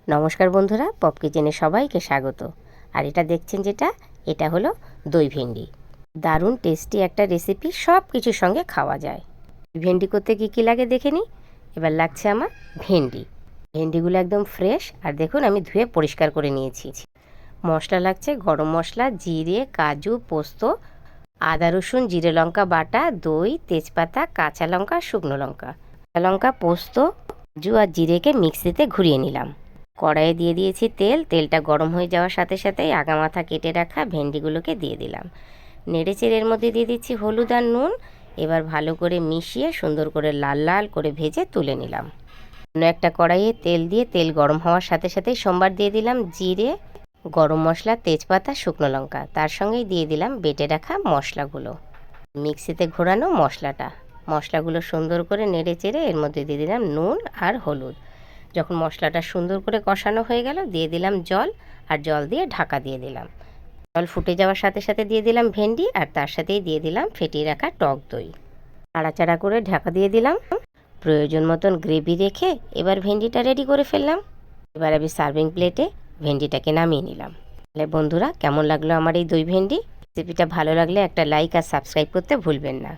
নমস্কার বন্ধুরা, পপ কিচেনে সবাইকে স্বাগত। আর এটা দেখছেন যেটা, এটা হলো দই ভেন্ডি। দারুণ টেস্টি একটা রেসিপি, সব কিছুর সঙ্গে খাওয়া যায়। ভেন্ডি করতে কী কী লাগে দেখে নিই। এবার লাগছে আমার ভেন্ডিগুলো একদম ফ্রেশ, আর দেখুন আমি ধুয়ে পরিষ্কার করে নিয়েছি। মশলা লাগছে গরম মশলা, জিরে, কাজু, পোস্ত, আদা রসুন জিরে লঙ্কা বাটা, দই, তেজপাতা, কাঁচা লঙ্কা, শুকনো লঙ্কা। কাঁচা লঙ্কা, পোস্ত, কাজু আর জিরেকে মিক্সিতে ঘুরিয়ে নিলাম। কড়াইয়ে দিয়ে দিয়েছি তেল। তেলটা গরম হয়ে যাওয়ার সাথে সাথেই আগামাথা কেটে রাখা ভেন্ডিগুলোকে দিয়ে দিলাম। নেড়েচেড়ে এর মধ্যে দিয়ে দিচ্ছি হলুদ আর নুন। এবার ভালো করে মিশিয়ে সুন্দর করে লাল লাল করে ভেজে তুলে নিলাম। অন্য একটা কড়াইয়ে তেল দিয়ে তেল গরম হওয়ার সাথে সাথেই সোমবার দিয়ে দিলাম জিরে, গরম মশলা, তেজপাতা, শুকনো লঙ্কা। তার সঙ্গেই দিয়ে দিলাম বেটে রাখা মশলাগুলো, মিক্সিতে ঘোরানো মশলাগুলো সুন্দর করে নেড়েচেড়ে এর মধ্যে দিয়ে দিলাম নুন আর হলুদ। যখন মশলাটা সুন্দর করে কষানো হয়ে গেল, দিয়ে দিলাম জল, আর জল দিয়ে ঢাকা দিয়ে দিলাম। জল ফুটে যাওয়ার সাথে সাথে দিয়ে দিলাম ভেন্ডি, আর তার সাথেই দিয়ে দিলাম ফেটিয়ে রাখা টক দই। নাড়াচাড়া করে ঢাকা দিয়ে দিলাম। প্রয়োজন মতন গ্রেভি রেখে এবার ভেন্ডিটা রেডি করে ফেললাম। এবার আমি সার্ভিং প্লেটে ভেন্ডিটাকে নামিয়ে নিলাম। তাহলে বন্ধুরা, কেমন লাগলো আমার এই দই ভেন্ডি রেসিপিটা? ভালো লাগলে একটা লাইক আর সাবস্ক্রাইব করতে ভুলবেন না।